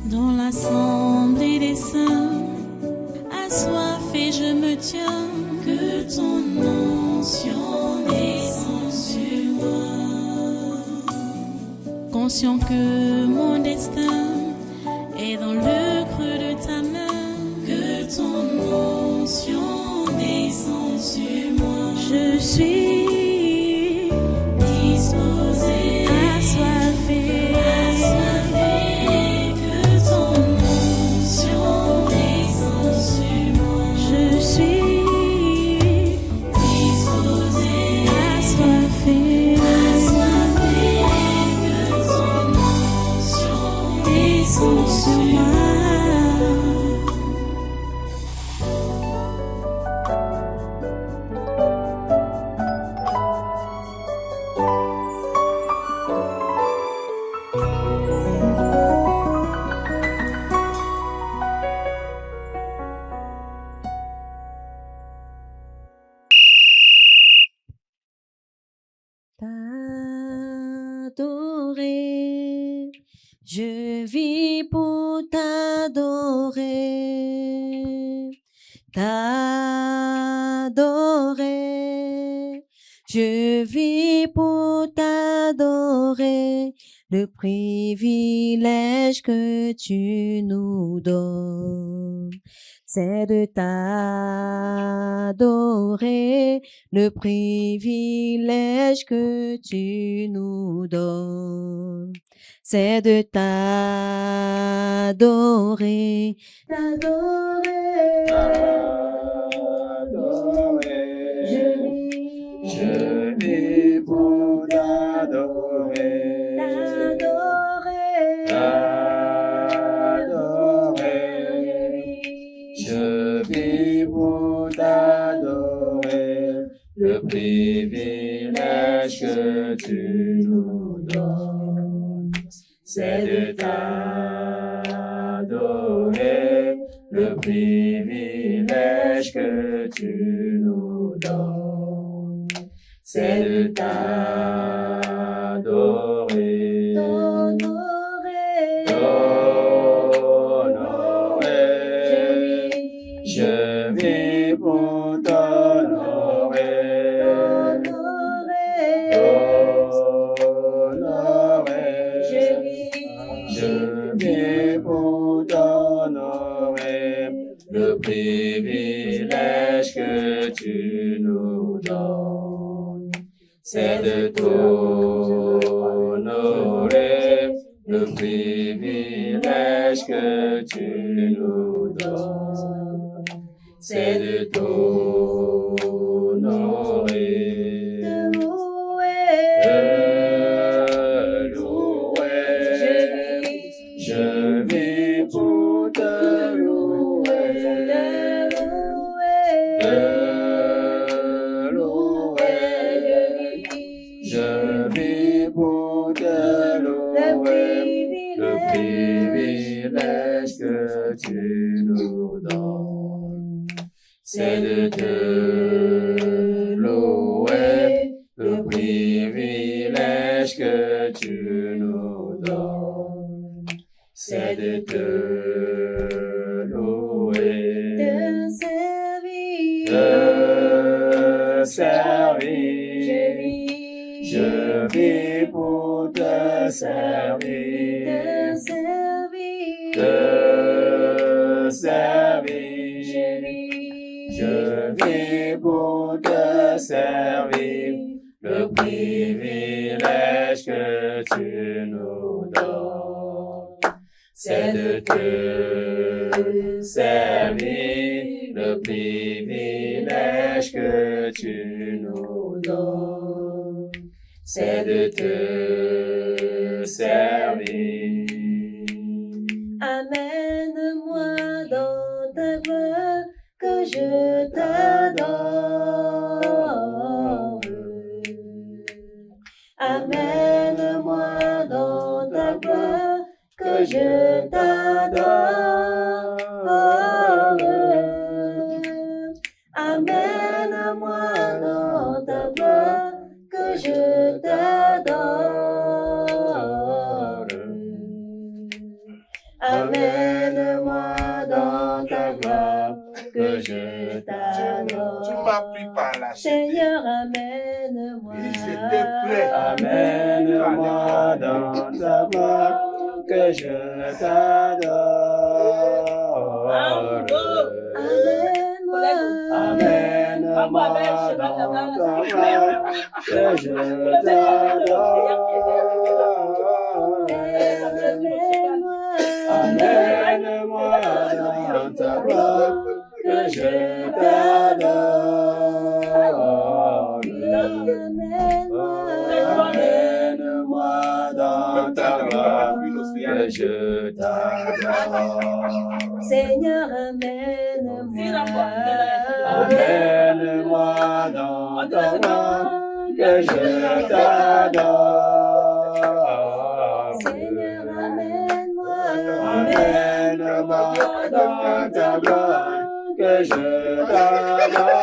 Dans l'assemblée des saints, assoiffé je me tiens, que ton onction descende sur moi. Conscient que mon destin est dans le creux de ta main, que ton onction descende sur moi. Je suis disposé, assoiffé, que ton onction descende sur moi. Je suis disposé, assoiffé, que ton onction descende sur moi. T'adorer, je vis pour t'adorer. T'adorer, je vis pour t'adorer. Le privilège que tu nous donnes, c'est de t'adorer. Le privilège que tu nous donnes, c'est de t'adorer. T'adorer, Je vis pour t'adorer. Je vis pour t'adorer. Le privilège que tu nous donnes, c'est de t'adorer. Le privilège que tu nous donnes, c'est de t'adorer. Je vis pour t'honorer. Je vis pour t'honorer. Le privilège que tu nous donnes, c'est de t'honorer. Le privilège que tu nous donnes, c'est de t'honorer. De louer. Je vis pour te louer. De louer. Je vis pour te louer. Le privilège que tu nous donnes, c'est de te louer. Le privilège que tu nous donnes, c'est de te louer. Te servir. Je vis pour te servir. Te servir. Je vis pour te servir. Le privilège que tu nous donnes, c'est de te servir. Le privilège que tu nous donnes, c'est de te servir. Amène-moi dans ta gloire, que je t'adore. Amène-moi dans ta gloire, que je t'adore. Amène-moi dans ta gloire, que je t'adore. Amène-moi dans ta gloire, que je Tu t'adore. m'as pris par la Seigneur, amène-moi. S'il te plaît. Amène-moi dans ta gloire, que je t'adore. Amène-moi. Amène-moi dans ta gloire, que je t'adore. Amène-moi dans ta gloire, que je t'adore. Amène-moi dans ta gloire, que je t'adore. Seigneur, amène-moi. Amène-moi dans ta gloire, que je t'adore. Seigneur, amène-moi. Amène-moi dans ta gloire, que je t'adore.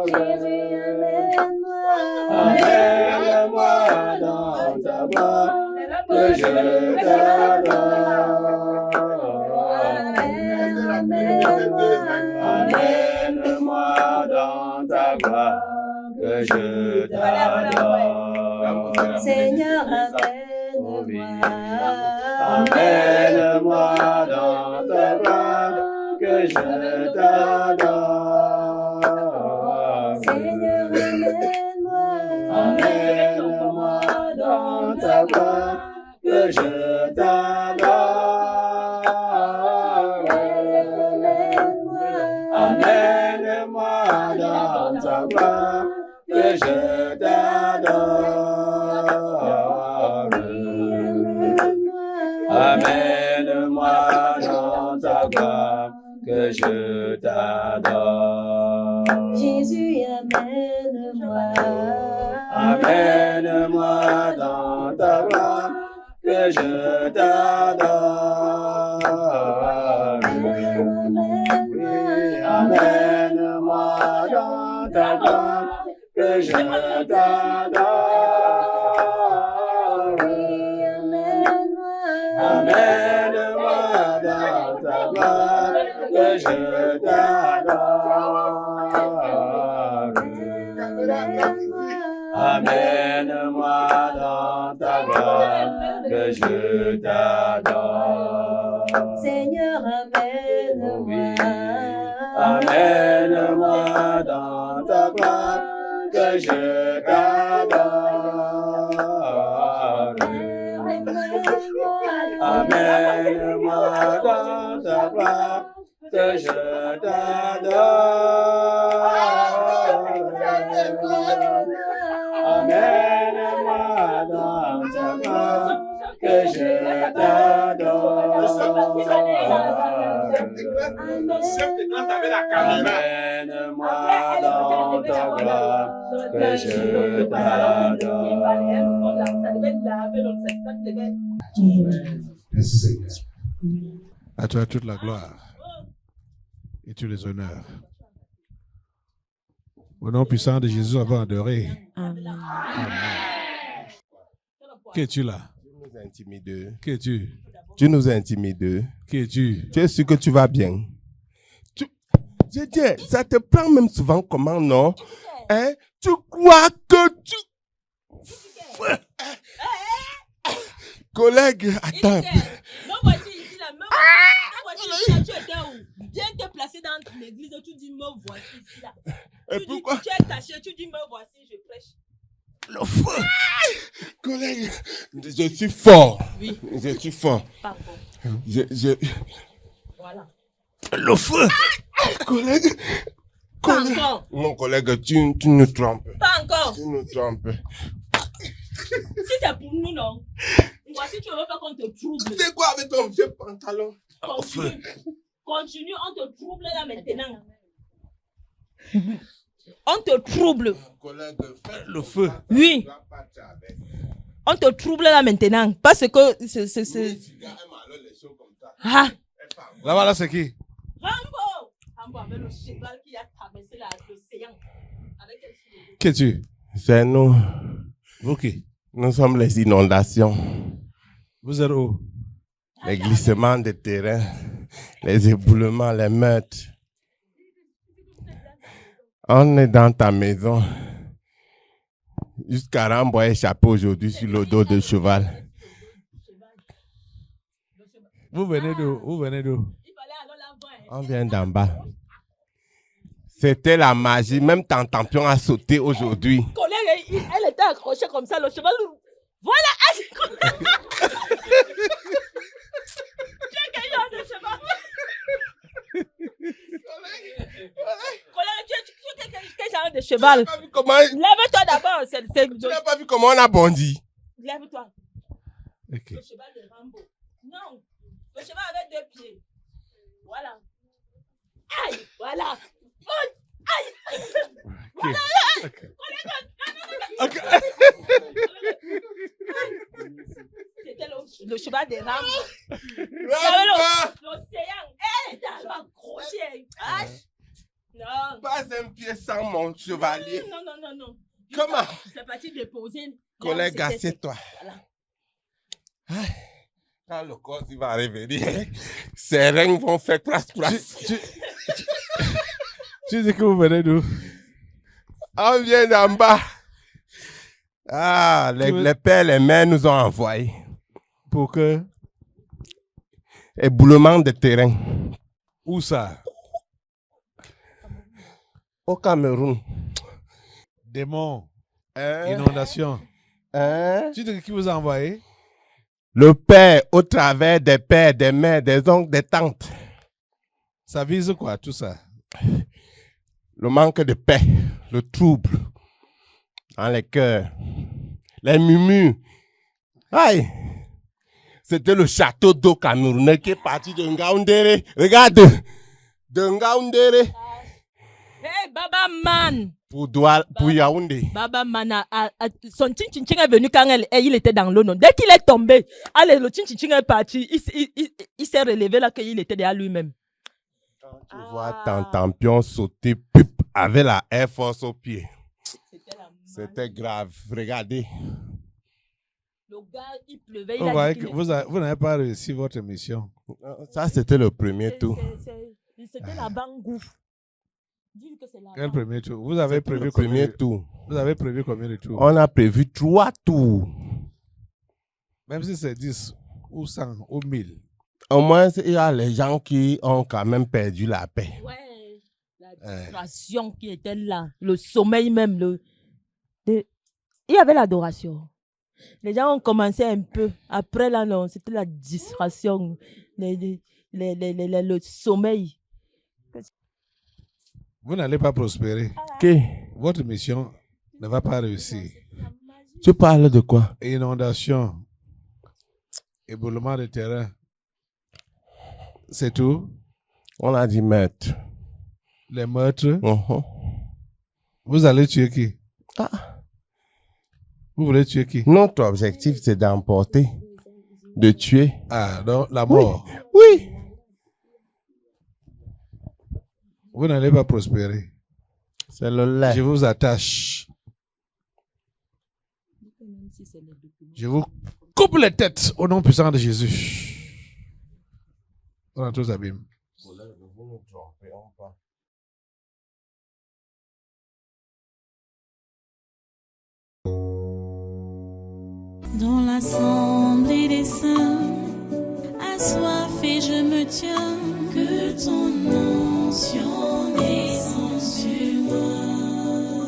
Jésus, amène-moi. Amène-moi dans ta gloire, que je t'adore. Amène-moi dans ta gloire, que je t'adore. Seigneur, amène-moi. Amène-moi dans ta gloire, que je t'adore. Seigneur, amène-moi. Amène-moi dans ta gloire, que je t'adore. Amène-moi dans ta gloire, que je t'adore. Amène-moi dans ta gloire, que je t'adore. Jésus, amène-moi. Amène-moi dans ta gloire, que je t'adore. Amène-moi dans ta gloire, que je t'adore. Amène-moi dans ta gloire, que je t'adore. Amène-moi dans ta gloire, que je t'adore. Seigneur, amène-moi. Amène-moi dans ta gloire, que je t'adore. Amène-moi dans ta gloire, que je t'adore. Amène-moi dans ta gloire, que je t'adore. Amène-moi dans ta gloire, que je t'adore. Merci Seigneur. À toi toute la gloire et tous les honneurs. Au nom puissant de Jésus, avant adoré. Amen. Amen. Qui es-tu là? Tu nous intimides. Qui es-tu? Tu nous intimides. Qui es-tu? Tu es sûr que tu vas bien? Je dis, ça te prend même souvent comment, non? Hein? Tu crois que tu... Collègue, attends un peu. Me voici ici là, me voici ici là, tu étais où? Viens te placer dans l'église, tu dis me voici ici là. Et Tu dis pourquoi? tu es caché, tu dis me voici, je prêche. Le feu. Collègue, je suis fort. Oui. Je suis fort. Pas encore. Voilà. Le feu. Collègue. Pas encore. Mon collègue, tu nous trompes. Pas encore. Tu nous trompes. Si c'est pour nous, non. Voici, tu veux faire qu'on te trouble. C'est quoi avec ton vieux pantalon? Continue. Continue, on te trouble là maintenant. On te trouble. Collègue, fais Le feu. Oui. On te trouble là maintenant. Parce que c'est... Ah. Là-bas, là, c'est qui? Rambo. Rambo avec le cheval qui a traversé l'océan. Avec quel soulier? Qui es-tu? C'est nous. Vous qui? Nous sommes les inondations. Vous êtes où? les glissements de terrain, les éboulements, les meurtres. On est dans ta maison. Jusqu'à Rambo échappé aujourd'hui sur le dos de cheval. Vous venez d'où? Vous venez d'où? Il fallait alors la voir. On vient d'en bas. C'était la magie. Même Tantampion a sauté aujourd'hui. Collègue, elle était accrochée comme ça, le cheval. Voilà! Quel genre de cheval? Collègue, quel genre de cheval? Tu n'as pas vu comment, Lève-toi d'abord. tu n'as pas vu comment on a bondi. Lève-toi. Ok. Le cheval de Rambo. Non. Le cheval avec 2 pieds. Voilà. Aïe! Voilà. Aïe! Ok. Ok. C'était le cheval de Rambo. Rambo, L'océan. Elle était alors accrochée. Aïe! Non. pas un pied sans mon chevalier. Non. Comment? C'est parti déposer. Collègue, Là où c'était- assieds-toi. Voilà. Quand le corps il va revenir, ses règnes vont faire place. Tu dis que vous venez d'où? On vient d'en bas. Ah, les pères, les mères nous ont envoyés. Pour que? Éboulement de terrain. Où ça? Au Cameroun. Démons, Hein? inondations. Hein? Tu dis qui vous a envoyé? Le père au travers des pères, des mères, des oncles, des tantes. Ça vise quoi, tout ça? Le manque de paix, le trouble dans les cœurs, les murmures. Aïe! C'était le château d'eau camerounais qui est parti de Ngaoundéré. Regarde! De Ngaoundéré Hey, Baba Man! pour Yaoundé. Baba Man, son Tchin est venu quand il était dans l'eau. Non? Dès qu'il est tombé, allez, le Tchin est parti. Il s'est relevé là qu'il était derrière lui-même. Tu vois Tantampion sauter pup, avec la Air Force au pied. C'était grave. Regardez. Le gars, il pleuvait. Vous voyez que vous n'avez pas réussi votre mission. Ça, c'était le premier tour. C'était la bangou. Dis que c'est la Quel bangou. premier tour? Vous avez Le prévu combien premier de... tour. Vous avez prévu combien de tours? On a prévu 3 tours. Même si c'est 10 ou 100 ou 1000. Au moins, il y a les gens qui ont quand même perdu la paix. Ouais, la distraction qui était là, le sommeil même. Il y avait l'adoration. Les gens ont commencé un peu. Après, là, non, c'était la distraction, le sommeil. Vous n'allez pas prospérer. Ok. Votre mission ne va pas réussir. Tu parles de quoi? Inondation, éboulement de terrain. C'est tout. On a dit meurtre. Les meurtres. Mhm. Vous allez tuer qui? Ah. Vous voulez tuer qui? Notre objectif, c'est d'emporter, de tuer. Ah, donc la mort. Oui. Vous n'allez pas prospérer. C'est le lait. Je vous attache. Je vous coupe les têtes au nom puissant de Jésus. On a tous abîmes. Dans l'assemblée des saints, assoiffé je me tiens, que ton onction descende sur moi.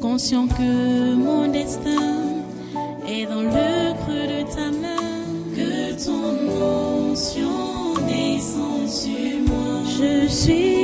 Conscient que mon destin est dans le creux de ta main, que ton onction descende sur moi. Je suis